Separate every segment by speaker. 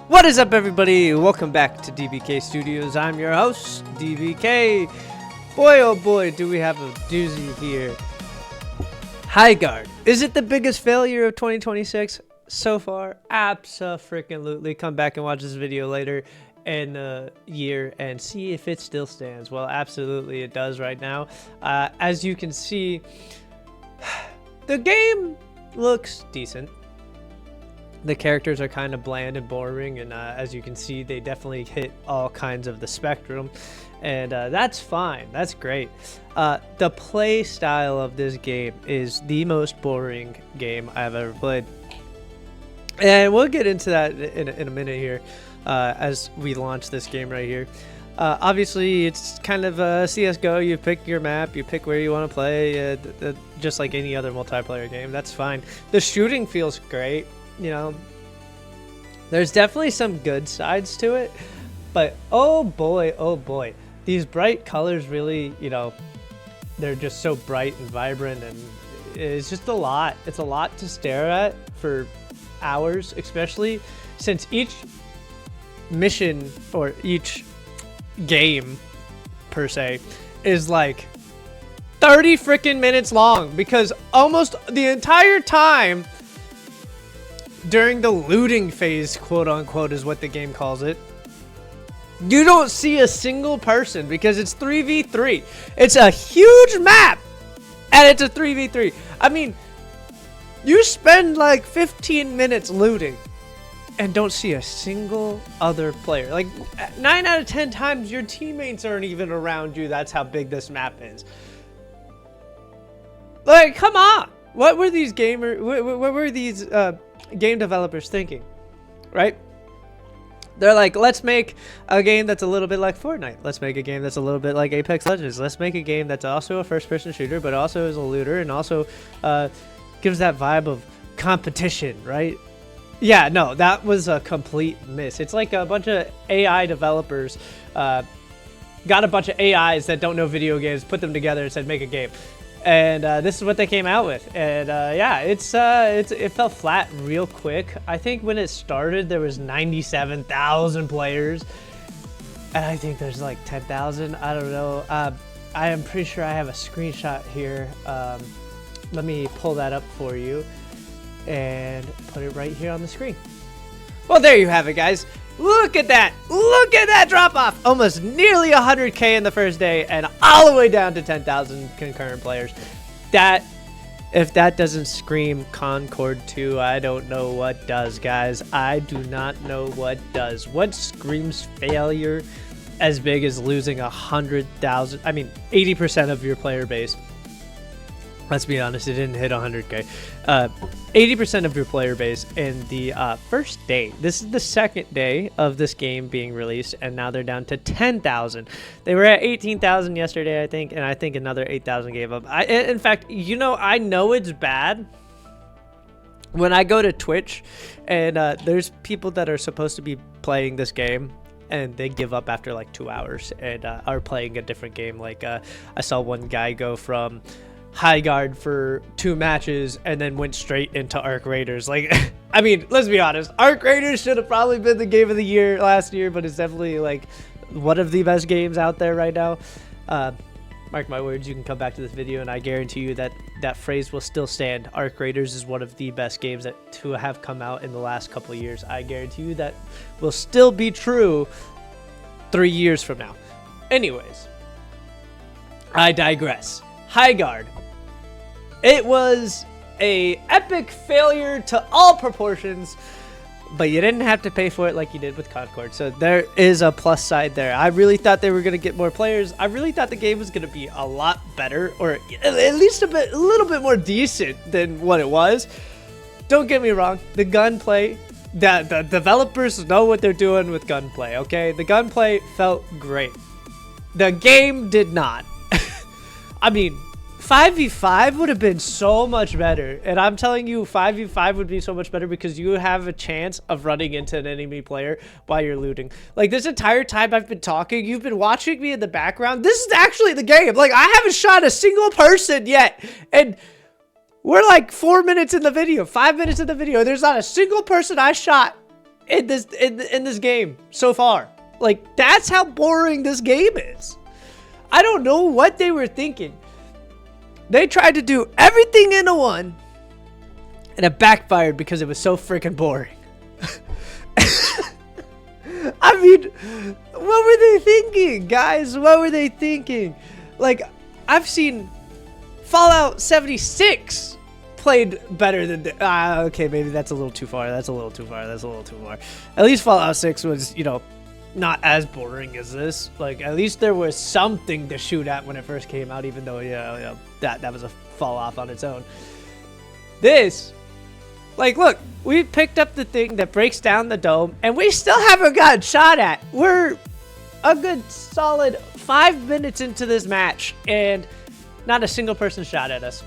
Speaker 1: What is up, everybody? Welcome back to DBK Studios. I'm your host, DBK. Boy, oh boy, do we have a doozy here. HighGaurd. Is it the biggest failure of 2026 so far? Abso-freaking-lutely. Come back and watch this video later in a year and see if it still stands. Well, absolutely it does right now. As you can see, the game looks decent. The characters are kind of bland and boring, and as you can see, they definitely hit all kinds of the spectrum, and that's fine. That's great. The play style of this game is the most boring game I've ever played, and we'll get into that in a minute here as we launch this game right here. Obviously, it's kind of CSGO. You pick your map, you pick where you want to play, just like any other multiplayer game. That's fine. The shooting feels great. You know, there's definitely some good sides to it, but oh boy, these bright colors really, you know, they're just so bright and vibrant, and it's just a lot. It's a lot to stare at for hours, especially since each mission or each game per se is like 30 freaking minutes long, because almost the entire time during the looting phase, quote unquote, is what the game calls it, you don't see a single person because it's 3v3. It's a huge map and it's a 3v3. I mean, you spend like 15 minutes looting and don't see a single other player. Like 9 out of 10 times your teammates aren't even around you. That's how big this map is. Like, come on. What were these game developers thinking, right? They're like, let's make a game that's a little bit like Fortnite. Let's make a game that's a little bit like Apex Legends. Let's make a game that's also a first-person shooter, but also is a looter and also gives that vibe of competition, right? Yeah, no, that was a complete miss. It's like a bunch of AI developers got a bunch of AIs that don't know video games, put them together and said, make a game. And this is what they came out with, and yeah, it fell flat real quick. I think when it started, there was 97,000 players, and I think there's like 10,000. I don't know. I am pretty sure I have a screenshot here. Let me pull that up for you and put it right here on the screen. Well, there you have it, guys. Look at that! Look at that drop off! Almost nearly 100K in the first day, and all the way down to 10,000 concurrent players. That, if that doesn't scream Concord 2, I don't know what does, guys. I do not know what does. What screams failure as big as losing 100,000? I mean, 80% of your player base. Let's be honest, it didn't hit 100K. 80% of your player base in the first day. This is the second day of this game being released, and now they're down to 10,000. They were at 18,000 yesterday, I think, and I think another 8,000 gave up. In fact, you know, I know it's bad when I go to Twitch, and there's people that are supposed to be playing this game, and they give up after like 2 hours and are playing a different game. Like I saw one guy go from HighGaurd for 2 matches and then went straight into Arc Raiders. Like, I mean, let's be honest, Arc Raiders should have probably been the game of the year last year, but it's definitely like one of the best games out there right now. Mark my words, you can come back to this video and I guarantee you that that phrase will still stand. Arc Raiders is one of the best games to have come out in the last couple of years. I guarantee you that will still be true 3 years from now. Anyways, I digress. HighGaurd. It was a epic failure to all proportions, but you didn't have to pay for it like you did with Concord. So there is a plus side there. I really thought they were going to get more players. I really thought the game was going to be a lot better, or at least a little bit more decent than what it was. Don't get me wrong. The gunplay, the developers know what they're doing with gunplay, okay? The gunplay felt great. The game did not. I mean, 5v5 would have been so much better, and I'm telling you 5v5 would be so much better because you have a chance of running into an enemy player while you're looting. Like, this entire time I've been talking, you've been watching me in the background. This is actually the game. Like, I haven't shot a single person yet, and we're like 4 minutes in the video, 5 minutes in the video. There's not a single person I shot in this game so far. Like, that's how boring this game is. I don't know what they were thinking. They tried to do everything into one, and it backfired because it was so freaking boring. I mean, what were they thinking, guys? What were they thinking? Like, I've seen Fallout 76 played better than okay, maybe that's a little too far. That's a little too far. At least Fallout 6 was, you know, not as boring as this. Like, at least there was something to shoot at when it first came out, even though, that was a fall off on its own. This, like, look, we picked up the thing that breaks down the dome, and we still haven't gotten shot at. We're a good solid 5 minutes into this match, and not a single person shot at us.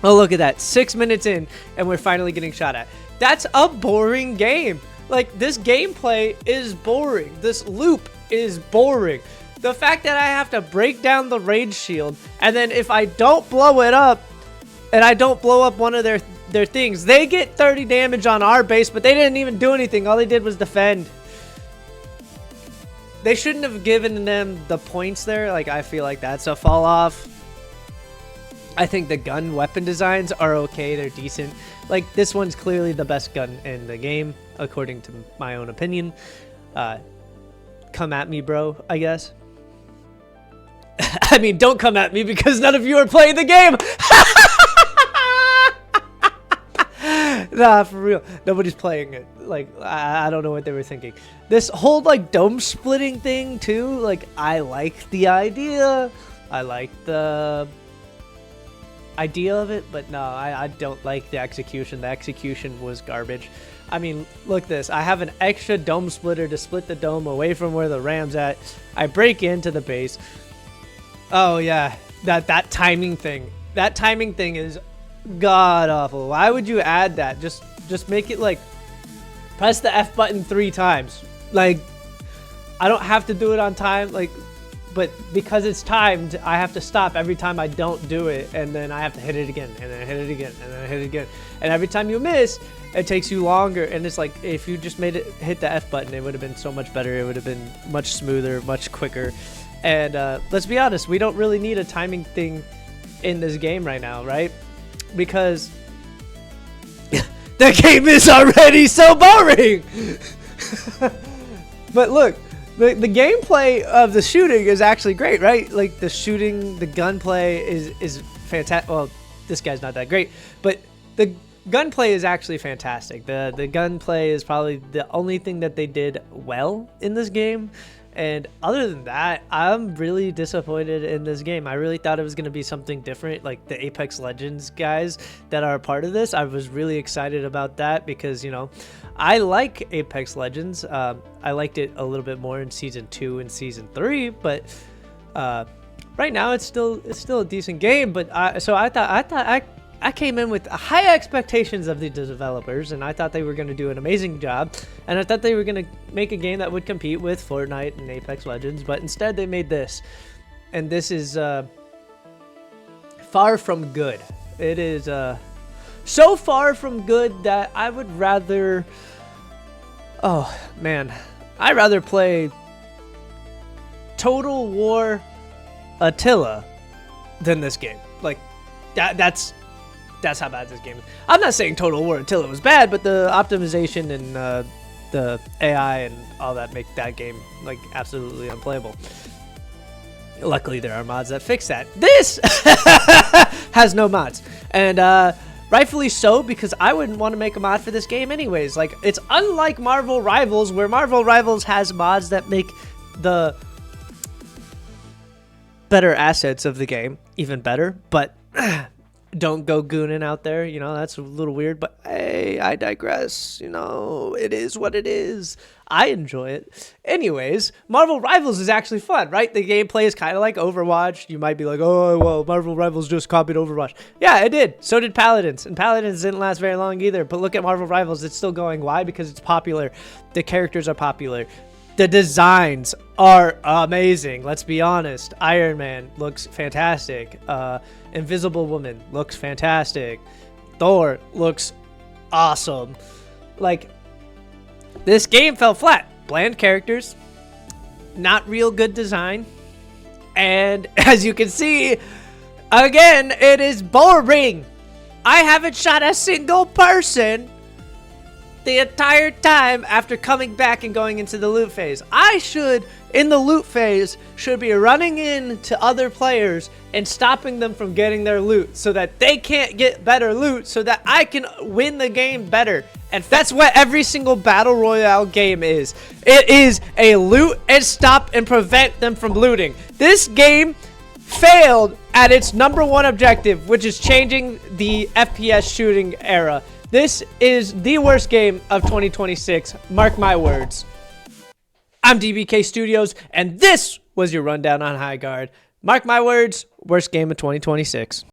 Speaker 1: Oh, look at that. 6 minutes in, and we're finally getting shot at. That's a boring game. Like, this gameplay is boring. This loop is boring. The fact that I have to break down the rage shield, and then if I don't blow it up, and I don't blow up one of their things, they get 30 damage on our base, but they didn't even do anything. All they did was defend. They shouldn't have given them the points there. Like, I feel like that's a fall off. I think the gun weapon designs are okay. They're decent. Like, this one's clearly the best gun in the game, according to my own opinion. Come at me, bro, I guess. I mean, don't come at me because none of you are playing the game. Nah, for real. Nobody's playing it. Like, I don't know what they were thinking. This whole, like, dome splitting thing, too. Like, I like the idea. I like the idea of it, but no, I don't like the execution. The execution was garbage. I mean, look this. I have an extra dome splitter to split the dome away from where the ram's at. I break into the base. Oh, yeah. That timing thing. That timing thing is god awful. Why would you add that? Just make it like press the F button 3 times. Like, I don't have to do it on time, like, but because it's timed, I have to stop every time I don't do it, and then I have to hit it again, and then hit it again, and then hit it again. And every time you miss, it takes you longer. And it's like, if you just made it hit the F button, it would have been so much better. It would have been much smoother, much quicker. And let's be honest, we don't really need a timing thing in this game right now, right? Because the game is already so boring. But look, the gameplay of the shooting is actually great, right? Like, the shooting, the gunplay is fantastic. Well, this guy's not that great, but the gunplay is actually fantastic. The gunplay is probably the only thing that they did well in this game. And other than that, I'm really disappointed in this game. I really thought it was going to be something different, like the Apex Legends guys that are a part of this. I was really excited about that because, you know, I like Apex Legends. I liked it a little bit more in Season 2 and Season 3, but right now it's still a decent game. But I came in with high expectations of the developers, and I thought they were going to do an amazing job, and I thought they were going to make a game that would compete with Fortnite and Apex Legends, but instead they made this, and this is far from good. It is so far from good that I would rather, oh man, I'd rather play Total War Attila than this game. Like, that's how bad this game is. I'm not saying Total War Attila was bad, but the optimization and the AI and all that make that game, like, absolutely unplayable. Luckily, there are mods that fix that. This has no mods. And rightfully so, because I wouldn't want to make a mod for this game anyways. Like, it's unlike Marvel Rivals, where Marvel Rivals has mods that make the better assets of the game even better, but don't go gooning out there, you know, that's a little weird, but hey, I digress, you know, it is what it is. I enjoy it. Anyways, Marvel Rivals is actually fun, right? The gameplay is kind of like Overwatch. You might be like, oh, well, Marvel Rivals just copied Overwatch. Yeah, it did. So did Paladins, and Paladins didn't last very long either, but look at Marvel Rivals. It's still going. Why? Because it's popular. The characters are popular. The designs are amazing. Let's be honest. Iron Man looks fantastic. Invisible Woman looks fantastic. Thor looks awesome. Like, This game fell flat. Bland characters, not real good design, and as you can see, again, it is boring. I haven't shot a single person the entire time after coming back and going into the loot phase. I should, in the loot phase, should be running into other players and stopping them from getting their loot so that they can't get better loot so that I can win the game better. And that's what every single Battle Royale game is. It is a loot and stop and prevent them from looting. This game failed at its #1 objective, which is changing the FPS shooting era. This is the worst game of 2026. Mark my words. I'm DBK Studios, and this was your rundown on HighGaurd. Mark my words, worst game of 2026.